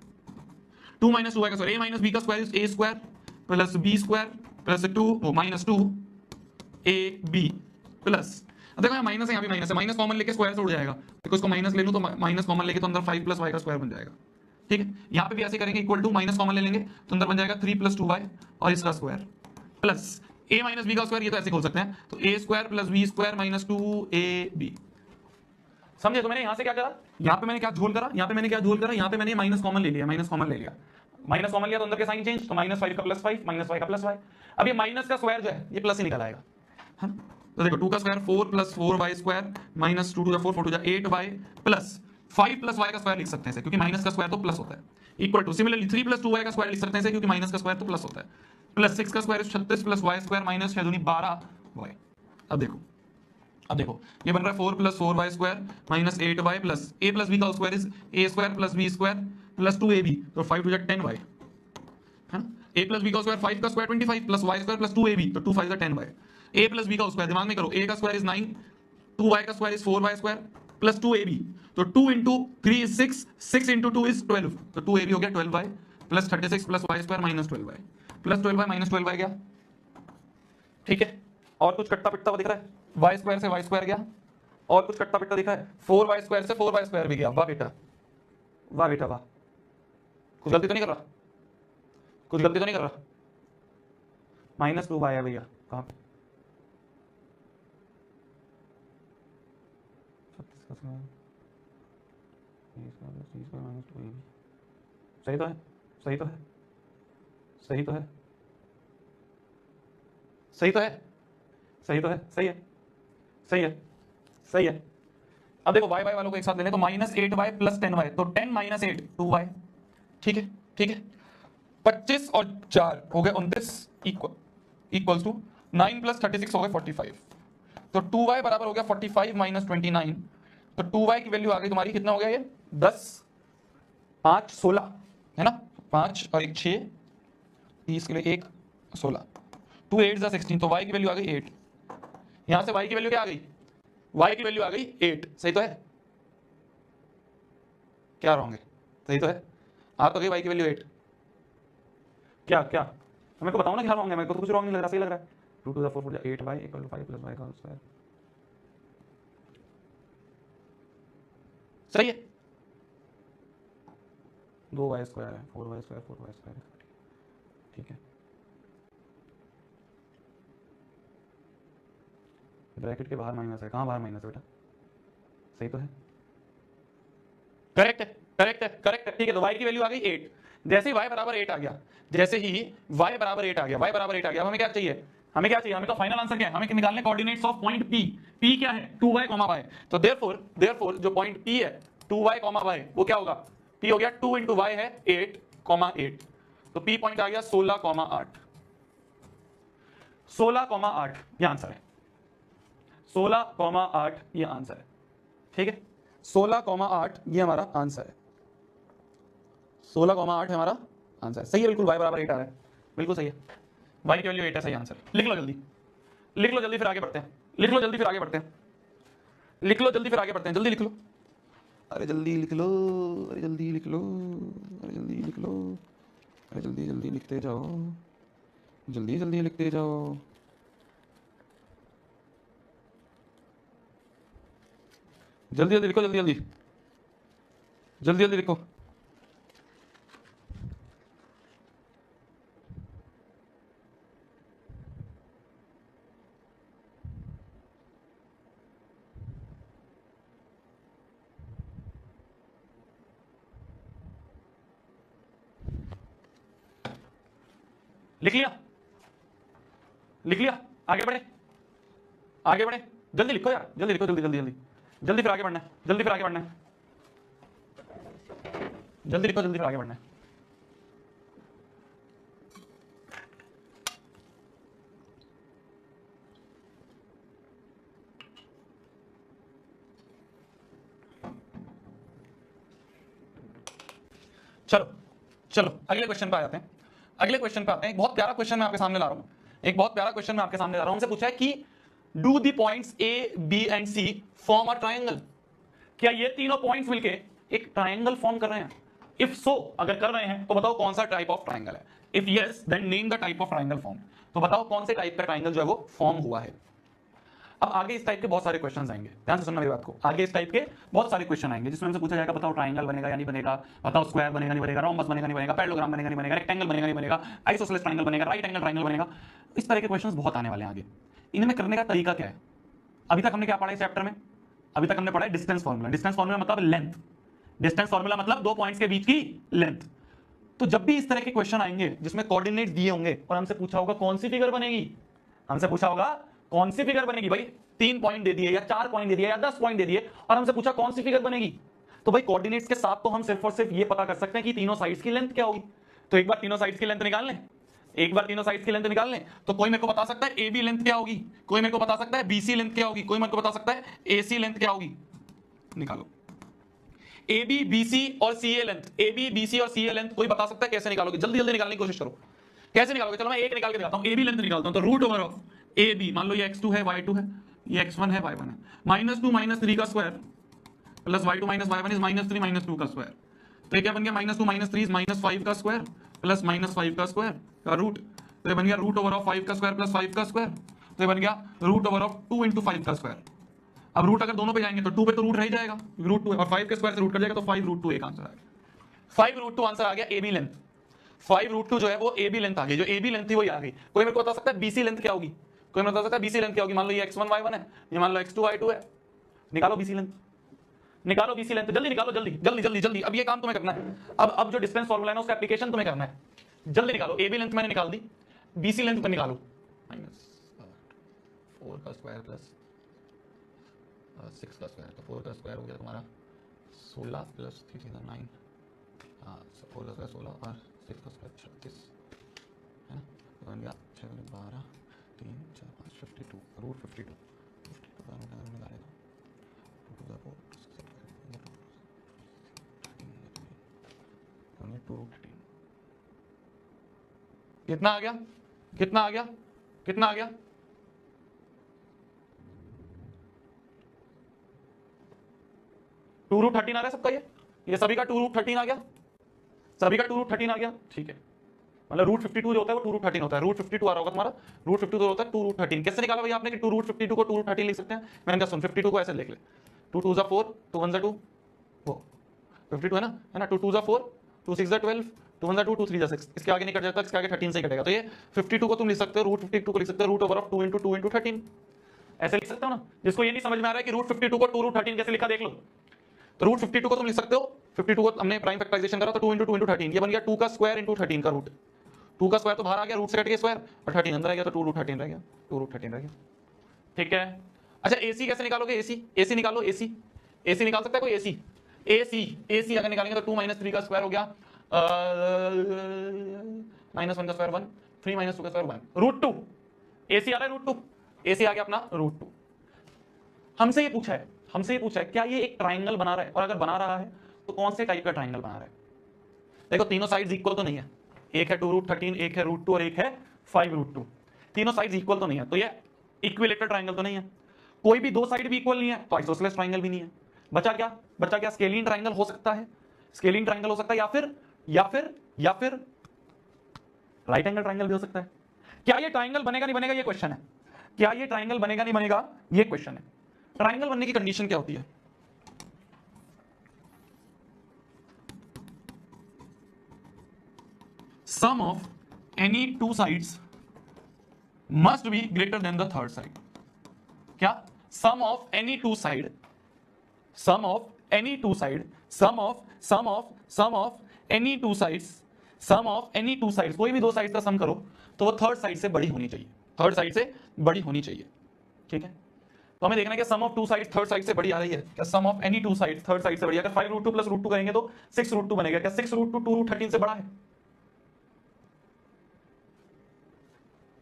2 - 2y का स्क्वायर, a - b का square is a square plus b square plus 2 -2ab plus, देखो यहाँ माइनस है, यहाँ भी माइनस है, माइनस कॉमन लेके स्क्वायर से उड़ जाएगा, देखो इसको माइनस ले लूं तो माइनस कॉमन लेके तो अंदर 5 + y का स्क्वायर बन जाएगा। ठीक है, यहाँ पे भी ऐसे करेंगे, इक्वल टू माइनस कॉमन ले लेंगे तो अंदर बन जाएगा 3 + 2y और इसका स्क्वायर प्लस a - b का स्क्वायर, ये तो ऐसे खोल सकते हैं, तो a square plus b square minus 2ab। समझे, तो मैंने यहाँ से क्या करा, यहाँ पे मैंने क्या झोल करा, यहाँ पे मैंने क्या झोल करा, यहाँ पे मैंने माइनस कॉमन ले लिया, माइनस कॉमन ले लिया, माइनस कॉमन लिया तो अंदर के साइन चेंज, तो -5 का +5 -y का +y। अब ये माइनस का स्क्वायर जो है ये प्लस ही निकल आएगा, है ना। तो देखो 2 का square 4 + 4y square minus 2 × 4 4 × 8y plus 5 + y का स्क्वायर लिख सकते हैं इसे, क्योंकि माइनस का स्क्वायर तो प्लस होता है, इक्वल टू सिमिलरली 3 + 2y का स्क्वायर लिख सकते हैं इसे, क्योंकि माइनस का स्क्वायर तो प्लस होता है, प्लस 6 का स्क्वायर 36 + y स्क्वायर माइनस 6 दूनी 12y। अब देखो ये बन रहा है 4 + 4y square minus 8y plus a + b का square is a square plus b square plus 2ab, तो 5 × 10y, है ना। a + b का स्क्वायर 5 का square 25 plus y square plus 2ab, तो 2 5 = 10y। a + b का स्क्वायर दिमाग में करो, a का स्क्वायर इज 9, 2y का square is 4y square plus 2ab, तो 2 × 3 इज 6, 6 × 2 इज 12, तो 2ab हो गया 12y plus 36 plus y square minus 12y plus 12y minus 12y गया। ठीक है, और कुछ कट्टा पिट्टा दिख रहा है, y स्क्वायर से y स्क्वायर गया, और कुछ कट्टा पिट्टा दिखा है, 4y स्क्वायर से 4y स्क्वायर भी गया। वाह बेटा, वाह बेटा वाह, कुछ गलती तो नहीं कर रहा, कुछ गलती तो नहीं कर रहा। -2y है भैया, कहाँ पे का स्क्वायर ए स्क्वायर प्लस सी स्क्वायर माइनस 2ab। सही तो है, सही तो है, सही तो है, सही तो है, सही तो है, सही है, सही है, सही है। अब देखो y वालों को एक साथ ले लें तो -8y प्लस 10y, तो 10 - 8 2y। ठीक है, ठीक है। 25 और 4 हो गए 29 इक्वल्स टू 9 प्लस 36 हो गए 45। तो 2y बराबर हो गया 45 - 29। तो 2y की वैल्यू आ गई तुम्हारी, कितना हो गया ये 10, 5 16 है ना, 5 और 1 6, 30 के लिए 1 16, 2 8 16। तो y की वैल्यू आ गई 8। यहां से y की वैल्यू क्या आ गई, y की वैल्यू आ गई 8। सही तो है, क्या रॉन्ग है, सही तो है, आ तो गई y की वैल्यू 8। क्या क्या मेरे को बताओ ना क्या रॉन्ग है, मेरे को तो कुछ रॉन्ग नहीं लग रहा, सही लग रहा है। 2 to the 4 8y = 5 + y का होल स्क्वायर। सही है, 2y स्क्वायर है, 4y स्क्वायर 4y स्क्वायर है। ठीक है, ब्रैकेट के बाहर माइनस है, कहां बाहर माइनस है बेटा, सही तो है, करेक्ट है, करेक्ट है, करेक्ट है। ठीक है, तो y की वैल्यू आ गई 8। जैसे ही y बराबर 8 आ गया, जैसे ही y बराबर 8 आ गया, y बराबर 8 आ गया, हमें क्या चाहिए, हमें क्या चाहिए, हमें तो फाइनल आंसर क्या है, हमें निकालने coordinates of point P। P क्या है 2y, y। तो देयरफॉर जो पॉइंट P है 2y, y वो क्या होगा, P हो गया 2 × y है 8, 8। तो P पॉइंट आ गया 16,8। 16,8 ये आंसर है, 16,8 ये आंसर है। ठीक है, 16,8 ये हमारा आंसर है, 16,8 है हमारा आंसर। सही है, बिल्कुल y बराबर 8 आ रहा है, बिल्कुल सही है, y की वैल्यू 8 है, सही आंसर। लिख लो जल्दी, लिख लो जल्दी, फिर आगे बढ़ते हैं, लिख लो जल्दी, फिर आगे बढ़ते हैं, लिख लो जल्दी, फिर आगे बढ़ते हैं, जल्दी लिख लो, अरे जल्दी लिख लो, अरे जल्दी लिख लो, अरे जल्दी लिख लो, अरे जल्दी जल्दी लिखते जाओ, जल्दी जल्दी लिखते जाओ, जल्दी जल्दी लिखो, जल्दी जल्दी, जल्दी जल्दी लिखो। लिख लिया, लिख लिया, आगे बढ़े, आगे बढ़े, जल्दी लिखो यार, जल्दी लिखो, जल्दी जल्दी जल्दी जल्दी, फिर आगे बढ़ना है, जल्दी फिर आगे बढ़ना है, जल्दी लिखो, जल्दी फिर आगे बढ़ना है। चलो चलो अगले क्वेश्चन पे आ जाते हैं, अगले क्वेश्चन पे आते हैं। एक बहुत प्यारा क्वेश्चन मैं आपके सामने ला रहा हूं, एक बहुत प्यारा क्वेश्चन मैं आपके सामने ला रहा हूं। हमसे पूछा है कि do the points A B and C form a triangle. क्या ये तीनों पॉइंट्स मिलके एक ट्रायंगल फॉर्म कर रहे हैं? इफ सो, अगर कर रहे हैं तो बताओ कौन सा टाइप ऑफ ट्रायंगल है। If yes then name the type of triangle form. तो बताओ कौन से टाइप का ट्रायंगल जो है वो फॉर्म हुआ है। अब आगे इस टाइप के बहुत सारे क्वेश्चन आएंगे, ध्यान से सुनना मेरी बात को। आगे इस टाइप के बहुत सारे क्वेश्चन आएंगे जिसमें हमसे पूछा जाएगा बताओ ट्रायंगल बनेगा या नहीं बनेगा, बताओ स्क्वायर बनेगा नहीं बनेगा, रोम्बस बनेगा नहीं बनेगा, पैरेललोग्राम बनेगा नहीं बनेगा, रेक्टेंगल बनेगा नहीं बनेगा, आइसोसेलेस ट्रायंगल बनेगा, राइट एंगल ट्रायंगल बनेगा। इस तरह के क्वेश्चन बहुत आने वाले हैं आगे। इनमें करने का तरीका क्या है? अभी तक हमने क्या पढ़ा इस चैप्टर में? अभी तक हमने पढ़ा है डिस्टेंस फॉर्मूला। डिस्टेंस फॉर्मूला मतलब लेंथ, डिस्टेंस फॉर्मूला मतलब दो पॉइंट्स के बीच की लेंथ। तो जब भी इस तरह के क्वेश्चन आएंगे जिसमें कोऑर्डिनेट्स दिए होंगे और हमसे पूछा होगा कौन सी फिगर बनेगी, हमसे पूछा होगा कौन सी फिगर बनेगी, भाई 3 पॉइंट दे दिए या 4 पॉइंट दे दिए या 10 पॉइंट दे दिए और हमसे पूछा कौन सी फिगर बनेगी, तो भाई कोऑर्डिनेट्स के साथ तो हम सिर्फ और सिर्फ ये पता कर सकते हैं कि तीनों साइड्स की लेंथ क्या होगी। तो एक बार तीनों साइड्स की लेंथ निकाल लें, एक बार तीनों साइड्स की लेंथ निकाल लें। तो कोई मेरे को बता सकता है ए बी लेंथ क्या होगी, कोई मेरे को बता सकता है बीसी लेंथ क्या होगी, कोई मेरे को बता सकता है एसी लेंथ क्या होगी। निकालो ए बी बी सी और C A length, A B B C और सी ए लेंथ कोई बता सकता है? कैसे निकालोगे? जल्दी जल्दी निकालने की कोशिश करो, कैसे निकालोगे? चलो मैं एक निकाल के दिखाता हूं। ए बी लेंथ निकालता हूं तो root over of A B, मान लो ये x2 है y2 है, ये x1 है y1 है, -2 - 3 का square plus y2 - y1 is -3 - 2 का स्क्वायर। तो ये क्या बन गया? -2 - 3 -5 का स्क्वायर प्लस -5 का स्क्वायर का रूट। तो ये बन गया रूट ओवर ऑफ 5 का स्क्वायर प्लस 5 का स्क्वायर। तो ये बन गया रूट ओवर ऑफ 2 × 5 का स्क्वायर। अब रूट अगर दोनों पे जाएंगे तो 2 पे तो रूट रह ही जाएगा, रूट 2 है, और 5 के स्क्वायर से रूट कर जाएगा तो 5√2 एक आंसर आ गया। 5√2 आंसर आ गया ए बी लेंथ। 5√2 जो है वो ए बी लेंथ आ गई, जो ए बी लेंथ थी वही आ गई। कोई मेरे को बता सकता है बीसी लेंथ क्या होगी? कोई मेरे को बता सकता है बीसी लेंथ क्या होगी? मान लो ये x1 y1 है, ये मान लो x2 y2 है, निकालो बीसी लेंथ। निकालो बीसी लेंथ, जल्दी निकालो, जल्दी जल्दी जल्दी जल्दी। अब ये काम तुम्हें करना है, अब जो डिस्टेंस फॉर्मूला है ना उसका एप्लीकेशन तुम्हें करना है, जल्दी निकालो। ए बी लेंथ मैंने निकाल दी, बीसी लेंथ पर निकालो। -4 का स्क्वायर प्लस 6 का स्क्वायर, तो 4 का स्क्वायर हो गया तुम्हारा 16 प्लस 3 9, 4 का स्क्वायर 16 और 6 का स्क्वायर 36 है ना, तो बन गया 6 12 3 4 5 52 रूट 52 का निकालेगा 2 to the 4 कितना आ गया, कितना आ गया, कितना आ गया? टू रूट 13 आ रहा है सबका, ये सभी का 2 रूट 13 आ गया, सभी का 2 रूट 13 आ गया, ठीक है। मतलब रूट 52 जो होता है वो 2 रूट 13 होता है, रूट 52 आ रहा होगा तुम्हारा, रूट 52 होता है 2 रूट 13। कैसे निकाला भाई आपने कि 2 रूट 52 को 2 रूट 13 लिख सकते हैं? मैंने कहा सुन 52 को ऐसे लिख ले, 2 2 4 2 1 2 वो 52 है ना 2 2 4 2 6 12 2 1 2 2 3 6, इसके आगे नहीं कट जाता, इसके आगे 13 से ही कटेगा। तो ये 52 को तुम लिख सकते हो, रूट 52 को लिख सकते हो रूट ओवर ऑफ 2 × 2 × 13, ऐसे लिख सकते हो ना। जिसको ये नहीं समझ में आ रहा है कि रूट 52 को 2 रूट 13 कैसे लिखा देख लो, तो रूट 52 को तुम लिख सकते हो, 52 को हमने प्राइम फैक्टराइजेशन करा तो 2 × 2 × 13, ये बन गया 2 का स्क्वायर इंटू 13 का रूट। 2 का स्क्वायर तो बाहर आ गया, रूट से कट गया स्क्वायर, और 13 अंदर आ गया तो 2 रूट 13 रह गया, 2 रूट 13 रह गया, ठीक है। अच्छा एसी कैसे निकालोगे? एसी निकालो, एसी निकाल सकता है कोई? एसी अगर निकालेंगे तो 2 - 3 का स्क्वायर हो गया -1 का स्क्वायर 1, 3 - 2 का स्क्वायर 1, रूट 2। एसी आ रहा है रूट 2, एसी आ गया अपना रूट 2। हमसे ये पूछा है क्या ये एक ट्राइंगल बना रहा है, और अगर बना रहा है तो कौन से टाइप का ट्राइंगल बना रहा है? देखो तीनों साइड्स इक्वल तो नहीं है, एक है 2 रूट 13, एक है रूट 2 और एक है 5 रूट 2, तीनों साइड्स इक्वल तो नहीं है, तो ये इक्विलेटरल ट्राइंगल तो नहीं है। कोई भी दो साइड भी इक्वल नहीं है तो आइसोसेलेस ट्राइंगल भी नहीं है। बचा क्या? स्केलिन ट्राइंगल हो सकता है, स्केलिन ट्राइंगल हो सकता है, या फिर राइट एंगल ट्राइंगल भी हो सकता है। क्या ये ट्राइंगल बनेगा नहीं बनेगा, ये क्वेश्चन है। क्या ये ट्राइंगल बनेगा नहीं बनेगा, ये क्वेश्चन है। ट्राइंगल बनने की कंडीशन क्या होती है? Sum of any two sides must be greater than the third side. क्या? Sum of any two side, sum of any two side, sum of any two sides, sum of any two sides, कोई भी दो sides का सम करो तो वो third side से बड़ी होनी चाहिए, थर्ड साइड से बड़ी होनी चाहिए, ठीक है। तो हमें देखना है कि sum of two side third side से बड़ी आ रही है क्या? Sum of any two side third side से बड़ी है। अगर 5 रूट 2 प्लस रूट 2 करेंगे तो 6 रूट 2 बनेगा। क्या 6 रूट 2 2 रूट 13 से बड़ा है?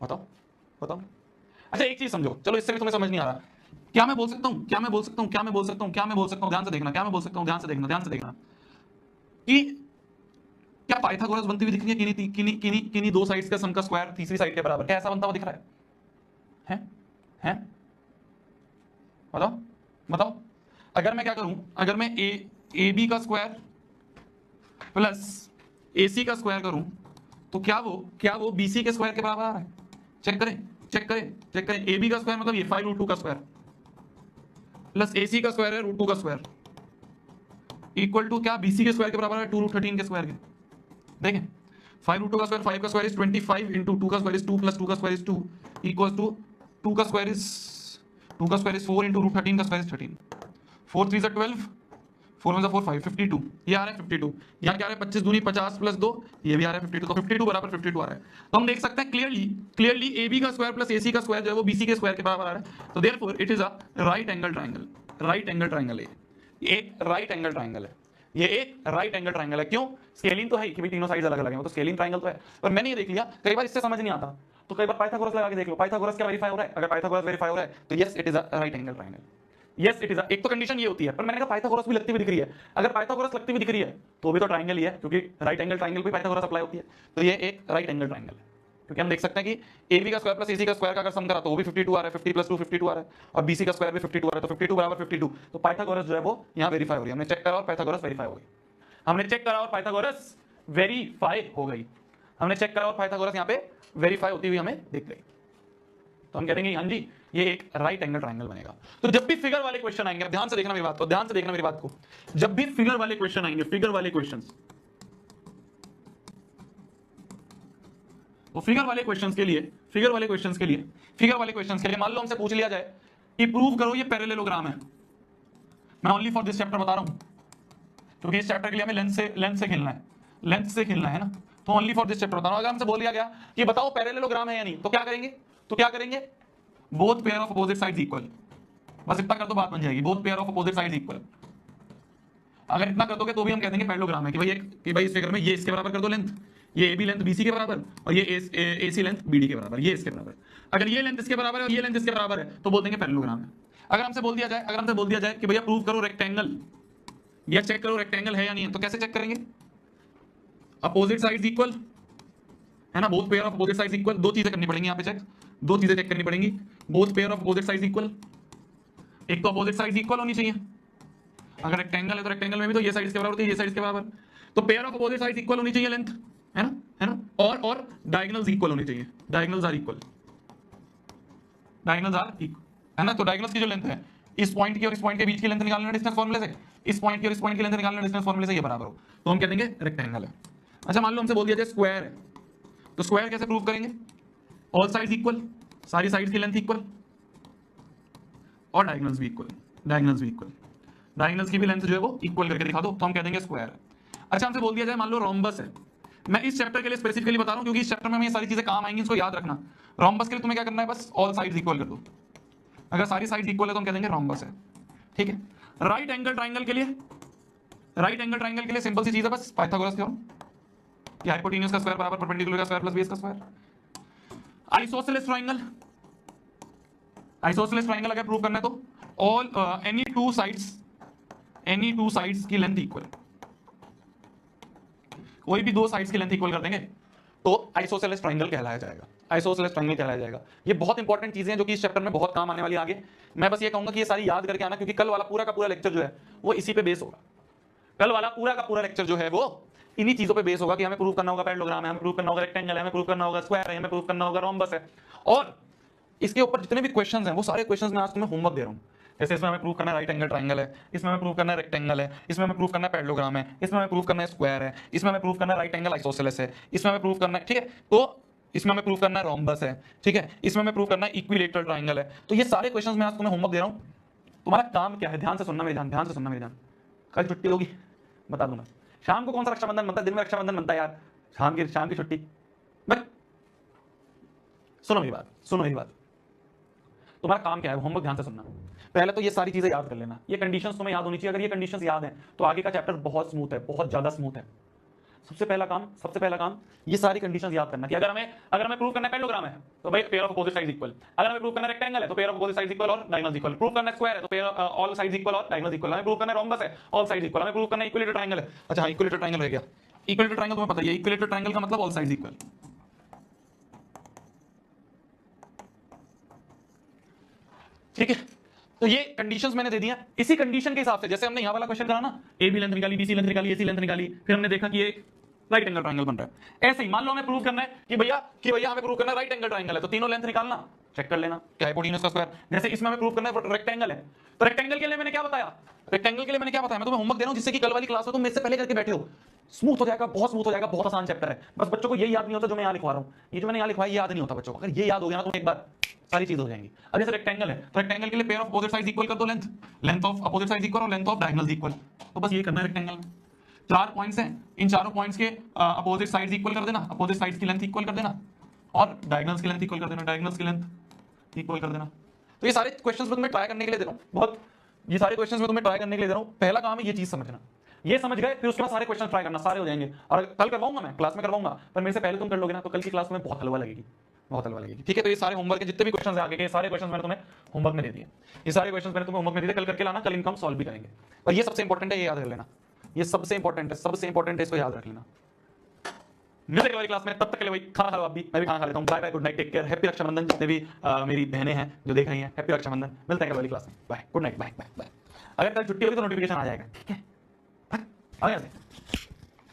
बताओ बताओ। अच्छा एक चीज समझो, चलो इससे भी तुम्हें समझ नहीं आ रहा, क्या मैं बोल सकता हूं ध्यान से देखना, क्या मैं बोल सकता हूं ध्यान से देखना कि क्या पाइथागोरस बनती हुई दिख रही है किन्हीं दो साइड्स का सम का स्क्वायर तीसरी साइड के बराबर, क्या ऐसा बनता हुआ दिख रहा है? बताओ। अगर मैं क्या करूं, अगर मैं ए बी का स्क्वायर प्लस ए सी का स्क्वायर करूं तो क्या वो बी सी के स्क्वायर के बराबर आ रहा है? चेक करें। ए बी का स्क्वायर मतलब ये 5 रूट 2 का स्क्वायर प्लस ए सी का स्क्वायर है रूट 2 का स्क्वायर इक्वल टू क्या? बी सी के स्क्वायर के बराबर है 2 रूट 13 के स्क्वायर के। देखें 5 रूट 2 का स्क्वायर 5 का स्क्वायर इज 25 इंटू 2 का स्क्वायर इज 2 प्लस 2 का स्क्वायर इज 2 इक्वल टू 2 का स्क्वायर इज 4 इंटू रूट 13 का स्क्वायर इज 13, 4 3 12, 4 1 4 5 52, ये आ रहा है 52। यहाँ क्या आ रहा है 25 दूनी 50 प्लस 2, ये भी आ रहा है 52, तो 52 बराबर 52 आ रहा है। तो हम देख सकते हैं क्लियरली ए बी का स्क्वायर प्लस ए सी का स्क्वायर जो है वो बी सी के स्क्वायर के बराबर आ रहा है। तो therefore it is a right angle triangle, ये एक राइट एंगल ट्राइंगल है। क्यों? स्केलिंग तो है कि भाई तीनों साइड्स अलग अलग हैं, तो स्केलिंग ट्राइंगल तो है। पर मैंने ये देख लिया कई बार इससे समझ नहीं आता, तो कई बार पाइथागोरस लगा के देख लो, पाइथागोरस क्या वेरीफाई हो रहा है। अगर पाइथागोरस वेरीफाई हो रहा है तो yes it is a right angle triangle, yes it is एक तो कंडीशन ये होती है। पर मैंने कहा पाइथागोरस भी लगती हुई दिख रही है, अगर पाइथागोरस लगती हुई दिख रही है तो भी तो ट्राइंगल ही है, क्योंकि राइट एंगल ट्राइंगल पे पाइथागोरस अप्लाई होती है। तो ये एक राइट एंगल ट्राइंगल है, क्योंकि हम देख सकते हैं कि ए बी का स्क्वायर प्लस ए सी का स्क्वायर का अगर सम करा तो वो भी 52 आ रहा है, 50 प्लस 2 52 आ रहा है, और बी सी का स्क्वायर भी 52 आ रहा है, तो 52 बराबर 52। तो पाइथागोरस जो है वो यहाँ वेरीफाई हो रही है, हमने चेक करा और पाइथागोरस वेरीफाई हो गई, हमने चेक करा और पाइथागोरस वेरीफाई हो गई, हमने चेक करा और पाइथागोरस यहाँ पे वेरीफाई होती हुई हमें दिख गई। तो हम कह देंगे हाँ जी ये एक राइट एंगल ट्राइंगल बनेगा। तो जब भी फिगर वाले क्वेश्चन आएंगे, ध्यान से देखना मेरी बात को, जब भी फिगर वाले क्वेश्चन आएंगे, फिगर वाले क्वेश्चंस के लिए मान लो हमसे पूछ लिया जाए कि प्रूव करो ये पैरेललोग्राम है, मैं ओनली फॉर दिस चैप्टर बता रहा हूं क्योंकि इस चैप्टर के लिए हमें लेंथ से खेलना है ना, तो ओनली फॉर दिस चैप्टर बता रहा हूं। अगर हमसे बोल दिया गया कि बताओ पैरेललोग्राम है या नहीं, तो क्या करेंगे both pair of opposite sides equal, बस इतना कर दो बात बन जाएगी, both pair of opposite sides equal. अगर इतना कर दोगे तो भी हम कह देंगे पैरेललोग्राम है कि भाई इस फिगर में ये इसके बराबर कर दो लेंथ, ये AB लेंथ BC के बराबर और ये AC लेंथ BD के बराबर, ये इसके बराबर। अगर ये लेंथ इसके बराबर है और ये लेंथ इसके बराबर है तो बोल देंगे पैरेललोग्राम है। अगर हमसे बोल दिया जाए कि भैया प्रूव करो रेक्टेंगल या चेक करो रेक्टेंगल है या नहीं है, तो कैसे चेक करेंगे? अपोजिट साइड्स इक्वल है ना, both pair of opposite sides equal. दो चीजें करनी पड़ेंगी यहाँ पे चेक, दो चीजें चेक करनी पड़ेंगी। Both pair of opposite sides equal, एक तो अपोजिट साइड्स इक्वल होनी चाहिए, अगर रेक्टेंगल है तो रेक्टेंगल में भी तो ये साइड इसके बराबर होती है, ये साइड इसके बराबर, तो pair of opposite sides equal होनी चाहिए लेंथ, है ना, और डायगोनल्स इक्वल होनी चाहिए, डायगोनल्स आर इक्वल, है ना। तो डायगोनल्स की जो लेंथ है इस पॉइंट की और इस पॉइंट के बीच की लेंथ निकालना डिस्टेंस फार्मूले से, इस पॉइंट की और इस पॉइंट की लेंथ निकालना डिस्टेंस फार्मूले से ये बराबर हो, तो हम कह देंगे रेक्टेंगल है। अच्छा मान लो हमसे बोल दिया जाए स्क्वायर है, तो स्क्वायर कैसे प्रूव करेंगे? ऑल साइड्स इक्वल, सारी साइड्स की लेंथ इक्वल और डायगोनल्स भी इक्वल, डायगोनल्स की भी लेंथ जो है वो इक्वल करके दिखा दो, तो हम कह देंगे स्क्वायर है। अच्छा हमसे बोल दिया जाए मान लो रोम्बस है, मैं इस चैप्टर के लिए स्पेसिफिकली बता रहा हूं क्योंकि इस चैप्टर में ये सारी चीजें काम आएंगी, इसको याद रखना। रोम्बस के लिए तुम्हें क्या करना है, बस ऑल साइड्स इक्वल कर दो, अगर सारी साइड्स इक्वल है तो हम कह देंगे रोम्बस है, ठीक है। राइट एंगल ट्राइंगल के लिए सिंपल सी चीज है, बस पाइथागोरस थ्योरम कि हाइपोटेन्यूज का स्क्वायर बराबर परपेंडिकुलर का स्क्वायर प्लस बेस का स्क्वायर। आइसोसेलेस ट्राइंगल अगर प्रूव करना है तो ऑल एनी टू साइड्स की लेंथ इक्वल, कोई भी दो साइड्स की लेंथ इक्वल कर देंगे तो आइसोसेलेस ट्राइंगल कहलाया जाएगा। ये बहुत इंपॉर्टेंट चीजें हैं जो कि इस चैप्टर में बहुत काम आने वाली आगे। मैं बस ये कहूंगा कि ये सारी याद करके आना, क्योंकि कल वाला पूरा का पूरा लेक्चर जो है वो इसी पे बेस होगा। कल वाला पूरा का पूरा लेक्चर जो है वो इन्हीं चीजों पे बेस होगा कि हमें प्रूव करना होगा पैरेललोग्राम है, हमें प्रूव करना होगा रेक्टेंगल है, हमें प्रूव करना होगा स्क्वायर है, हमें प्रूव करना होगा रोम्बस है। और इसके ऊपर जितने भी क्वेश्चंस हैं वो सारे क्वेश्चंस मैं आज तुम्हें होमवर्क दे रहा हूं। जैसे इसमें हमें प्रूव करना है राइट एंगल ट्राइंगल है, इसमें हमें प्रूव करना है रेक्टेंगल है, इसमें हमें प्रूव करना है पैरेललोग्राम है, इसमें हमें प्रूव करना है स्क्वायर है, इसमें हमें प्रूव करना है राइट एंगल आइसोसेलेस है, इसमें हमें प्रूव करना है, ठीक है, तो इसमें हमें प्रूव करना है रोम्बस है, ठीक है, इसमें हमें प्रूव करना है इक्विलेटरल ट्राइंगल है। तो ये सारे क्वेश्चंस मैं आज तुम्हें होमवर्क दे रहा हूं। तुम्हारा काम क्या है, ध्यान से सुनना मेरी जान। कल छुट्टी होगी बता दूंगा। शाम को कौन सा रक्षाबंधन बनता है? दिन में रक्षाबंधन बनता है यार, शाम की छुट्टी। बट सुनो मेरी बात, तुम्हारा काम क्या है, होमवर्क ध्यान से सुनना। पहले तो ये सारी चीजें याद कर लेना, ये कंडीशंस तुम्हें याद होनी चाहिए। अगर ये कंडीशंस याद हैं तो आगे का चैप्टर बहुत स्मूथ है, बहुत ज्यादा स्मूथ है। सबसे पहला काम ये सारी कंडीशंस याद करना कि अगर हमें प्रूव करना है पैरेललोग्राम है तो भाई pair of opposite sides equal, अगर हमें प्रूव करना है रेक्टेंगल है तो pair of opposite sides equal और डायगोनल्स इक्वल, प्रूव करना है स्क्वायर है तो पेयर ऑल साइड्स इक्वल और डायगोनल्स इक्वल, हमें प्रूव करना है रोम्बस है ऑल साइड्स इक्वल, हमें प्रूव करना है इक्विलेटरल ट्रायंगल है। अच्छा हाँ, इक्विलेटरल ट्रायंगल रह गया। इक्विलेटरल ट्रायंगल तुम्हें पता ही है, इक्विलेटरल ट्रायंगल का मतलब ऑल साइड्स इक्वल, ठीक है। तो ये कंडीशंस मैंने दे दी हैं। इसी कंडीशन के हिसाब से जैसे हमने यहां वाला क्वेश्चन करा ना, ए बी लेंथ निकाली, बी सी लेंथ निकाली, AC लेंथ निकाली, फिर हमने देखा कि ये राइट एंगल ट्रायंगल बन रहा है। ऐसे ही मान लो हमें प्रूव करना है कि भैया हमें प्रूव करना है राइट एंगल ट्रायंगल है, तो तीनों लेंथ निकालना, चेक कर लेना क्या हाइपोटेन्यूज का स्क्वायर। जैसे इसमें हमें प्रूव करना है रेक्टेंगल है, तो रेक्टेंगल के लिए मैंने क्या बताया, मैं तुम्हें होमवर्क दे रहा हूं जिससे कि कल वाली क्लास में तुम मेरे से पहले करके बैठे हो। स्मूथ हो जाएगा, बहुत स्मूथ हो जाएगा, बहुत आसान चैप्टर है। बस बच्चों को ये याद नहीं होता जो मैं यहाँ लिखवा रहा हूँ, ये जो मैंने यहाँ लिखवा है याद नहीं होता बच्चों को। अगर ये याद हो गया ना तो एक बार सारी चीज हो जाएंगी। अब जैसे रेक्टेंगल है तो रेक्टेंगल के लिए pair of opposite sides equal कर दो, length of opposite sides equal और लेंथ ऑफ डायगोनल्स इक्वल। तो बस ये करना है रेक्टेंगल में। 4 पॉइंट्स हैं, इन चारों पॉइंट्स के अपोजिट साइड्स इक्वल कर देना, अपोजिट साइड्स की लेंथ इक्वल कर देना और डायगोनल्स की लेंथ इक्वल कर देना, डायगोनल्स की लेंथ इक्वल कर देना। तो ये सारे क्वेश्चंस मैं तुम्हें ट्राई करने के लिए दे रहा हूं, ये सारे क्वेश्चंस मैं तुम्हें ट्राई करने के लिए दे रहा हूं। पहला काम है ये चीज समझना, ये समझ गए फिर उसके बाद सारे क्वेश्चन ट्राई करना, सारे हो जाएंगे। और कल करवाऊंगा मैं, क्लास में करवाऊंगा, पर मेरे से पहले तुम कर लोगे ना तो कल की क्लास में बहुत हलवा लगेगी, ठीक है। तो ये सारे होमवर्क के जितने भी क्वेश्चन है आगे के सारे क्वेश्चन मैंने तुम्हें होमवर्क में दे दिए, ये सारे क्वेश्चन मैंने तुम्हें होमवर्क में दे दिए, कल करके लाना, कल इनको हम सॉल्व भी करेंगे। और ये सबसे इंपॉर्टेंट है, ये याद कर लेना, ये सबसे इंपॉर्टेंट है, इसको याद रख लेना। मिलते हैं क्लास में, तब तक के लिए वही खाना खा लो, आप भी, मैं भी खाना खा लेता हूँ। Bye bye, good night, take care, happy Rakshabandhan. जितने भी मेरी बहनें हैं जो देख रही हैं, हैप्पी रक्षाबंधन। मिलते हैं कल वाली क्लास में, bye, good night, bye bye bye. अगर कल छुट्टी होगी तो नोटिफिकेशन आ जाएगा, ठीक है। आ गया।